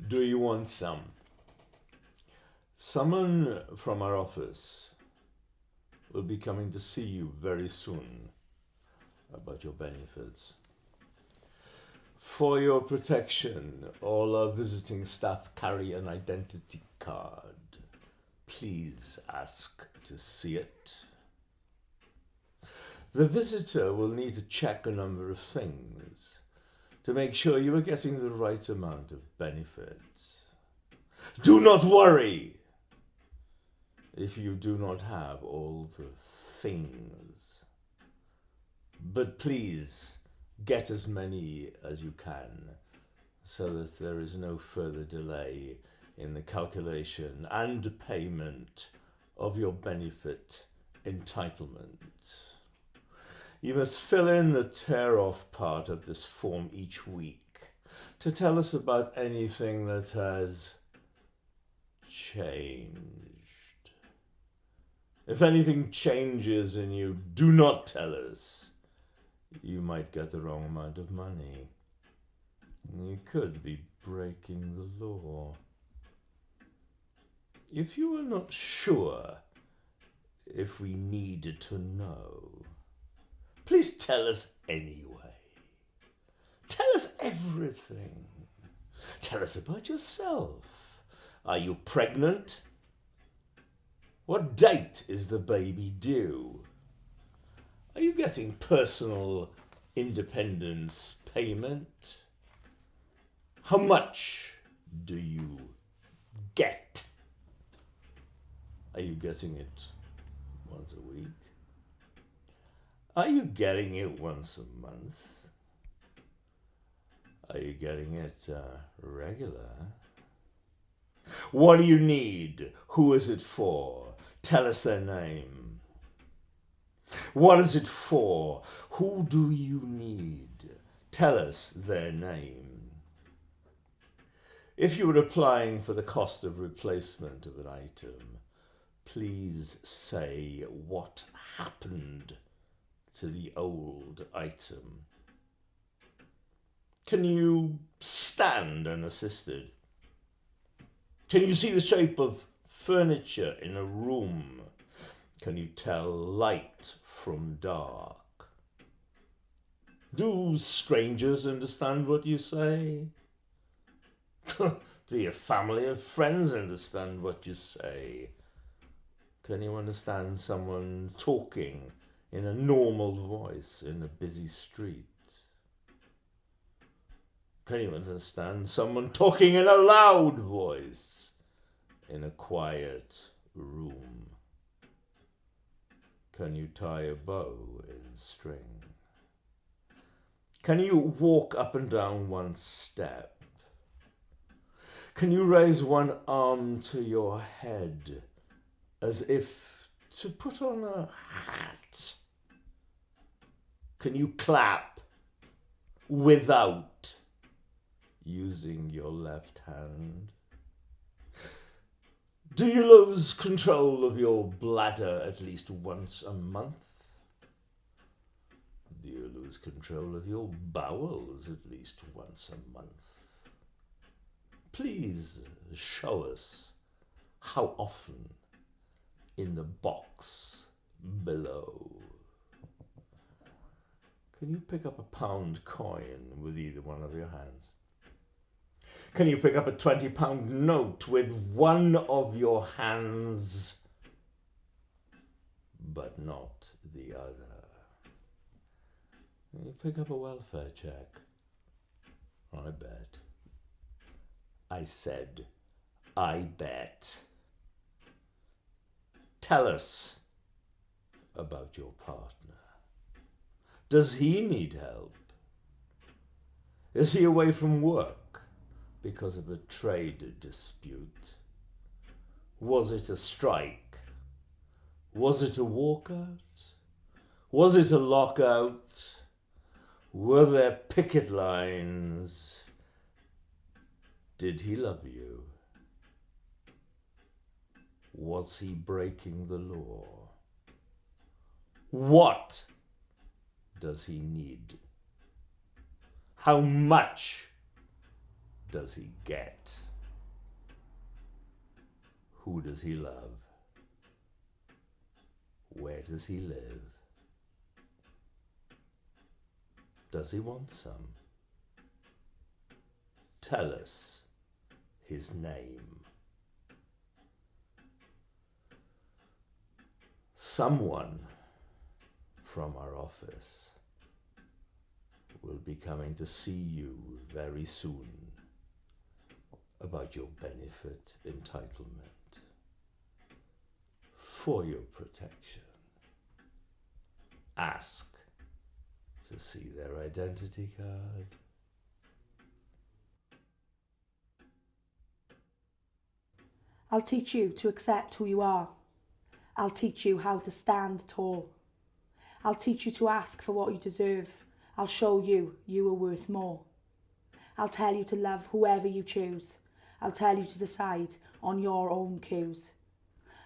Do you want some? Someone from our office will be coming to see you very soon about your benefits. For your protection, all our visiting staff carry an identity card. Please ask to see it. The visitor will need to check a number of things to make sure you are getting the right amount of benefits. Do not worry if you do not have all the things, but please get as many as you can so that there is no further delay in the calculation and payment of your benefit entitlement. You must fill in the tear-off part of this form each week to tell us about anything that has changed. If anything changes and you do not tell us, you might get the wrong amount of money. You could be breaking the law. If you are not sure if we needed to know, please tell us anyway. Tell us everything. Tell us about yourself. Are you pregnant? What date is the baby due? Are you getting personal independence payment? How much do you get? Are you getting it once a week? Are you getting it once a month? Are you getting it regular? What do you need? Who is it for? Tell us their name. What is it for? Who do you need? Tell us their name. If you were applying for the cost of replacement of an item, please say what happened to the old item. Can you stand unassisted? Can you see the shape of furniture in a room? Can you tell light from dark? Do strangers understand what you say? Do your family or friends understand what you say? Can you understand someone talking in a normal voice in a busy street? Can you understand someone talking in a loud voice in a quiet room? Can you tie a bow in string? Can you walk up and down one step? Can you raise one arm to your head as if to put on a hat? Can you clap without using your left hand? Do you lose control of your bladder at least once a month? Do you lose control of your bowels at least once a month? Please show us how often in the box below. Can you pick up a pound coin with either one of your hands? Can you pick up a £20 note with one of your hands, but not the other? Can you pick up a welfare check? I bet. I said, I bet. Tell us about your partner. Does he need help? Is he away from work because of a trade dispute? Was it a strike? Was it a walkout? Was it a lockout? Were there picket lines? Did he love you? Was he breaking the law? What does he need? How much does he get? Who does he love? Where does he live? Does he want some? Tell us his name. Someone from our office will be coming to see you very soon about your benefit entitlement for your protection. Ask to see their identity card. I'll teach you to accept who you are. I'll teach you how to stand tall. I'll teach you to ask for what you deserve. I'll show you you are worth more. I'll tell you to love whoever you choose. I'll tell you to decide on your own cues.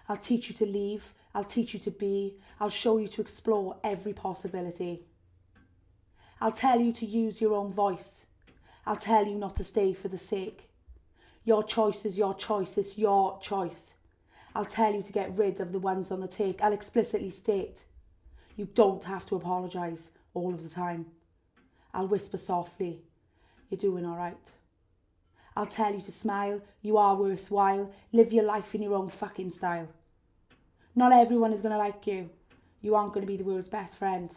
I'll teach you to leave. I'll teach you to be. I'll show you to explore every possibility. I'll tell you to use your own voice. I'll tell you not to stay for the sake. Your choice is your choice, it's your choice. I'll tell you to get rid of the ones on the take. I'll explicitly state, you don't have to apologise all of the time. I'll whisper softly, you're doing all right. I'll tell you to smile, you are worthwhile. Live your life in your own fucking style. Not everyone is going to like you. You aren't going to be the world's best friend.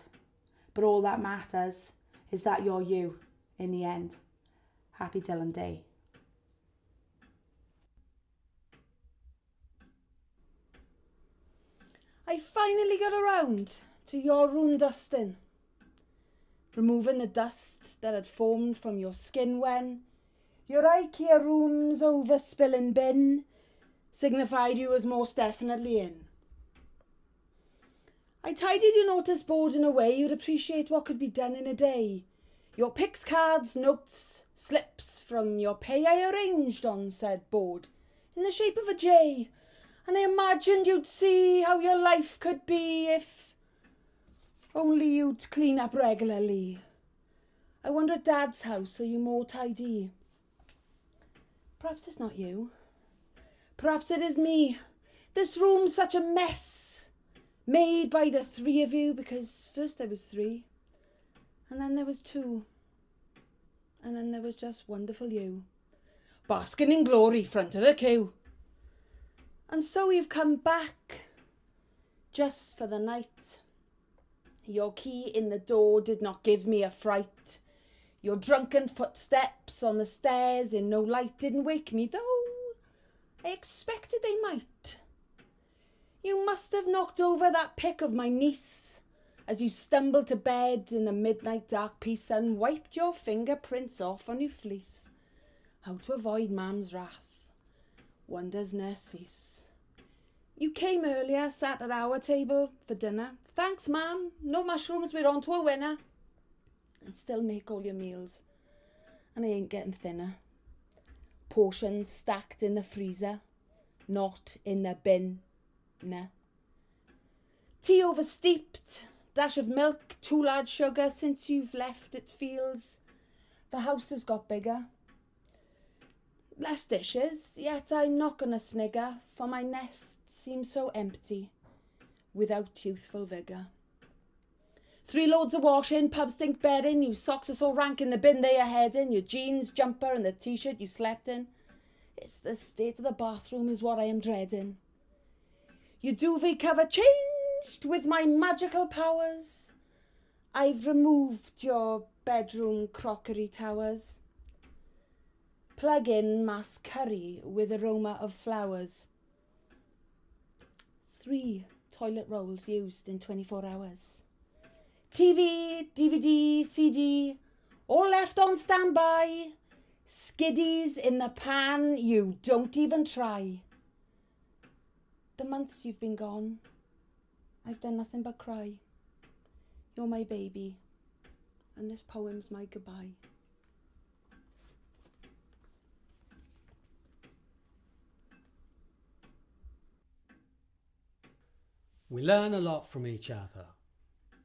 But all that matters is that you're you in the end. Happy Dylan Day. I finally got around to your room dusting, removing the dust that had formed from your skin when your IKEA room's overspilling bin signified you was most definitely in. I tidied your notice board in a way you'd appreciate what could be done in a day. Your pics, cards, notes, slips from your pay I arranged on said board in the shape of a J, and I imagined you'd see how your life could be if only you'd clean up regularly. I wonder at Dad's house, are you more tidy? Perhaps it's not you. Perhaps it is me. This room's such a mess, made by the three of you, because first there was three, and then there was two, and then there was just wonderful you, basking in glory front of the queue. And so you've come back, just for the night. Your key in the door did not give me a fright. Your drunken footsteps on the stairs in no light didn't wake me, though I expected they might. You must have knocked over that pic of my niece as you stumbled to bed in the midnight dark peace and wiped your fingerprints off on your fleece. How to avoid Mam's wrath wonders ne'er cease. You came earlier, sat at our table for dinner. Thanks, Mam. No mushrooms, we're on to a winner. I still make all your meals, and I ain't getting thinner. Portions stacked in the freezer, not in the bin. Nah. Tea oversteeped, dash of milk, too large sugar. Since you've left, it feels the house has got bigger. Less dishes, yet I'm not gonna snigger, for my nest seems so empty without youthful vigour. 3 loads of washing, pub stink bedding, your socks are so rank in the bin they are heading, your jeans, jumper and the t-shirt you slept in. It's the state of the bathroom is what I am dreading. Your duvet cover changed with my magical powers. I've removed your bedroom crockery towers. Plug in mass curry with aroma of flowers. 3 toilet rolls used in 24 hours. TV, DVD, CD, all left on standby. Skiddies in the pan, you don't even try. The months you've been gone, I've done nothing but cry. You're my baby, and this poem's my goodbye. We learn a lot from each other,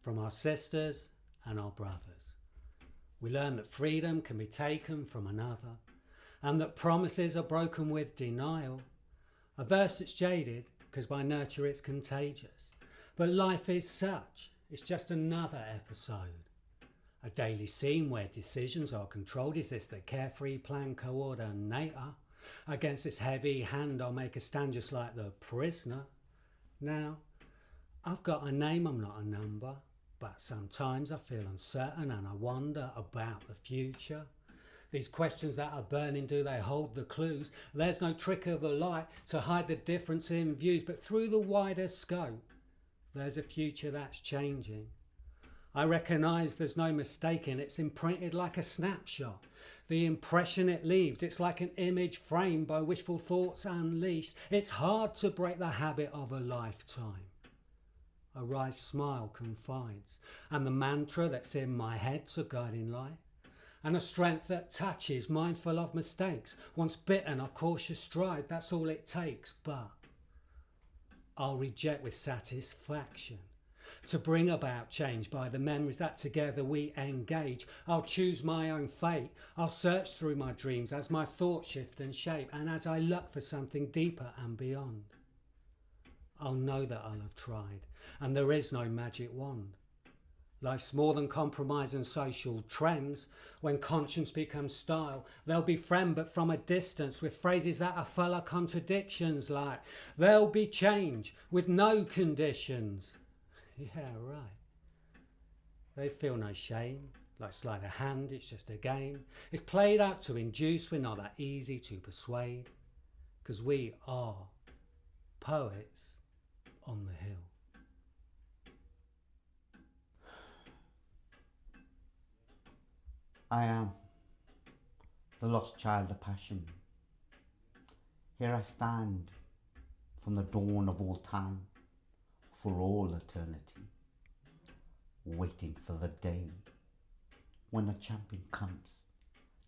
from our sisters and our brothers. We learn that freedom can be taken from another, and that promises are broken with denial, A verse that's jaded, because by nurture it's contagious. But life is such, it's just another episode. A daily scene where decisions are controlled. Is this the carefree plan coordinator? Against this heavy hand I'll make a stand just like the prisoner. Now, I've got a name, I'm not a number. But sometimes I feel uncertain and I wonder about the future. These questions that are burning, do they hold the clues? There's no trick of the light to hide the difference in views, but through the wider scope, there's a future that's changing. I recognise there's no mistaking, it's imprinted like a snapshot. The impression it leaves, it's like an image framed by wishful thoughts unleashed. It's hard to break the habit of a lifetime. A wry smile confides, and the mantra that's in my head's a guiding light. And a strength that touches, mindful of mistakes. Once bitten, a cautious stride, that's all it takes. But I'll reject with satisfaction to bring about change by the memories that together we engage. I'll choose my own fate. I'll search through my dreams as my thoughts shift and shape, and as I look for something deeper and beyond. I'll know that I'll have tried, and there is no magic wand. Life's more than compromise and social trends. When conscience becomes style, they'll befriend but from a distance, with phrases that are full of contradictions, like there'll be change with no conditions. Yeah, right. They feel no shame, like sleight of hand, it's just a game. It's played out to induce, we're not that easy to persuade, 'cause we are poets on the hill. I am the lost child of passion. Here I stand from the dawn of all time, for all eternity, waiting for the day when a champion comes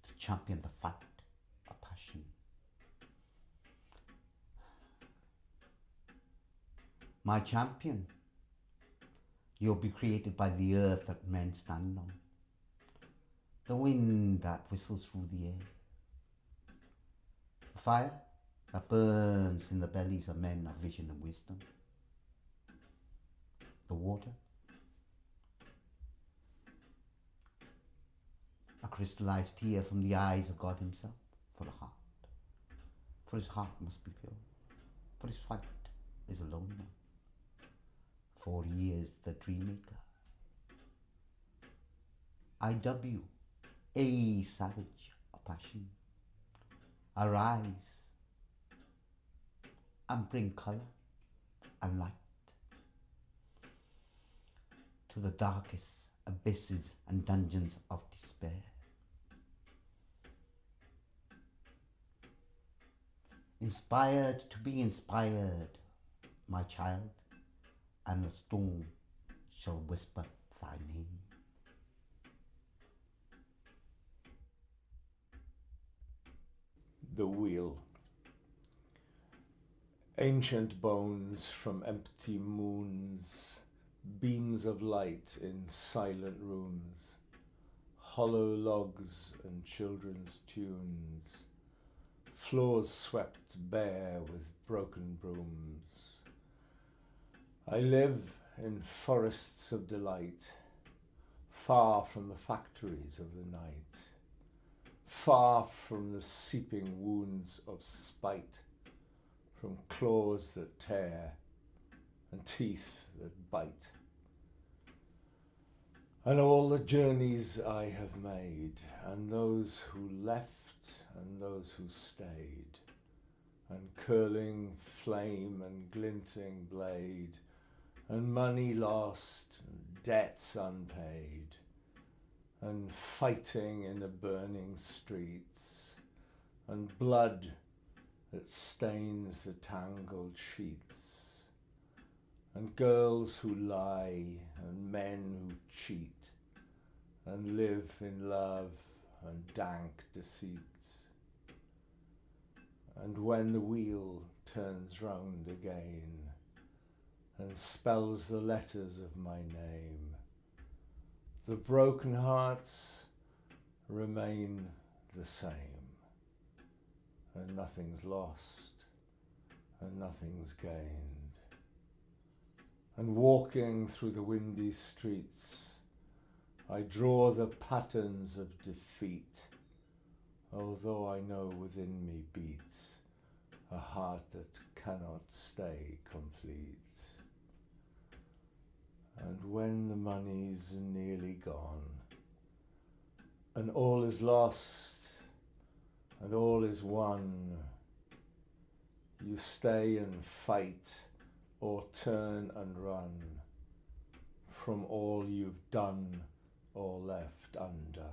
to champion the fight of passion. My champion, you'll be created by the earth that men stand on, the wind that whistles through the air, the fire that burns in the bellies of men of vision and wisdom, the water, a crystallized tear from the eyes of God himself for the heart, for his heart must be pure, for his fight is a lonely one, for he is the dream maker. IW, a savage of passion, arise and bring colour and light to the darkest abysses and dungeons of despair. Inspired to be inspired, my child, and the storm shall whisper thy name. The wheel. Ancient bones from empty moons, beams of light in silent rooms, hollow logs and children's tunes, floors swept bare with broken brooms. I live in forests of delight, far from the factories of the night, far from the seeping wounds of spite, from claws that tear and teeth that bite. And all the journeys I have made, and those who left and those who stayed, and curling flame and glinting blade, and money lost, and debts unpaid, and fighting in the burning streets, and blood that stains the tangled sheets, and girls who lie, and men who cheat, and live in love and dank deceit. And when the wheel turns round again and spells the letters of my name, the broken hearts remain the same, and nothing's lost, and nothing's gained. And walking through the windy streets, I draw the patterns of defeat, although I know within me beats a heart that cannot stay complete. And when the money's nearly gone, and all is lost, and all is won, you stay and fight, or turn and run from all you've done or left undone.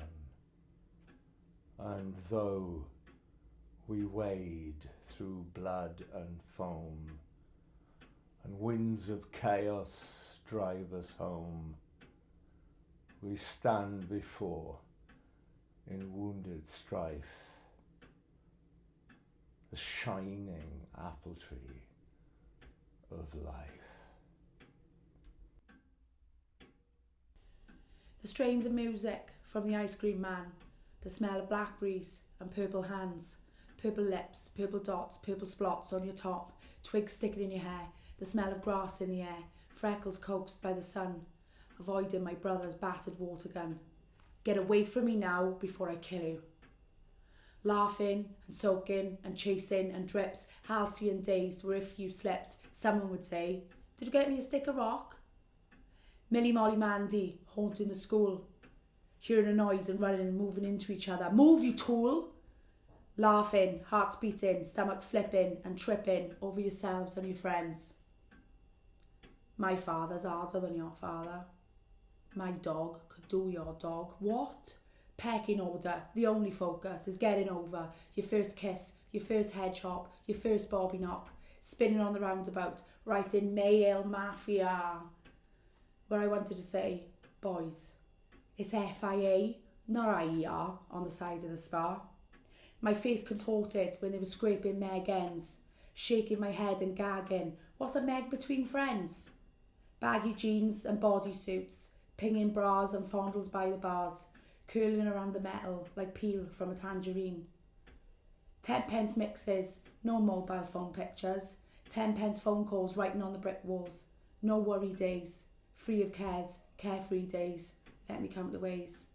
And though we wade through blood and foam, and winds of chaos drive us home, we stand before, in wounded strife, the shining apple tree of life. The strains of music from the ice cream man, the smell of blackberries and purple hands, purple lips, purple dots, purple splots on your top, twigs sticking in your hair, the smell of grass in the air, freckles coaxed by the sun, avoiding my brother's battered water gun. Get away from me now before I kill you. Laughing and soaking and chasing and drips, halcyon days where if you slept, someone would say, "Did you get me a stick of rock?" Millie Molly Mandy haunting the school, hearing a noise and running and moving into each other. "Move, you tool!" Laughing, hearts beating, stomach flipping and tripping over yourselves and your friends. My father's harder than your father. My dog could do your dog. What? Pecking order, the only focus is getting over your first kiss, your first head chop, your first Bobby knock, spinning on the roundabout, writing male mafia. Where I wanted to say, boys, it's FIA, not IER, on the side of the spar. My face contorted when they were scraping Meg ends, shaking my head and gagging. What's a Meg between friends? Baggy jeans and bodysuits, pinging bras and fondles by the bars, curling around the metal like peel from a tangerine. 10p mixes, no mobile phone pictures, 10p phone calls writing on the brick walls, no worry days, free of cares, carefree days, let me count the ways.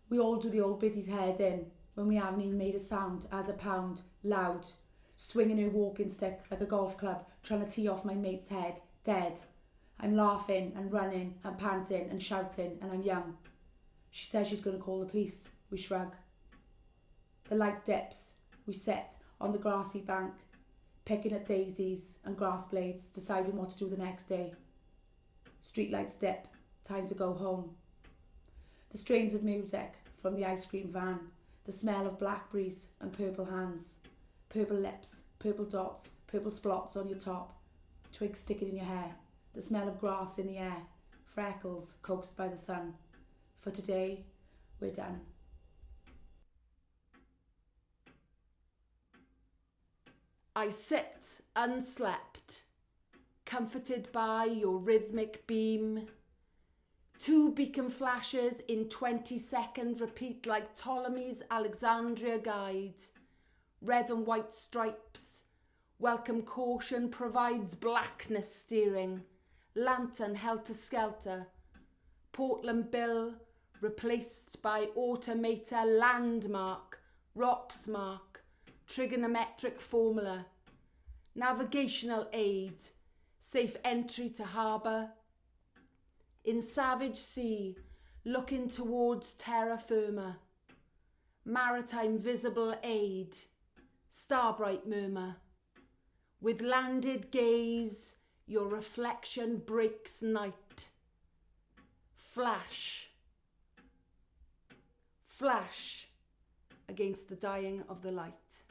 We all do the old biddy's head in when we haven't even made a sound as a pound, loud, swinging her walking stick like a golf club, trying to tee off my mate's head, dead. I'm laughing and running and panting and shouting and I'm young. She says she's going to call the police. We shrug. The light dips. We sit on the grassy bank, picking at daisies and grass blades, deciding what to do the next day. Streetlights dip. Time to go home. The strains of music from the ice cream van, the smell of blackberries and purple hands, purple lips, purple dots, purple splots on your top, twigs sticking in your hair, the smell of grass in the air, freckles coaxed by the sun. For today, we're done. I sit unslept, comforted by your rhythmic beam. 2 beacon flashes in 20-second repeat like Ptolemy's Alexandria guide. Red and white stripes. Welcome caution provides blackness steering. Lantern helter-skelter. Portland Bill replaced by automator landmark. Rocks mark. Trigonometric formula. Navigational aid. Safe entry to harbour. In savage sea, looking towards terra firma. Maritime visible aid. Starbright murmur. With landed gaze, your reflection breaks night. Flash. Flash against the dying of the light.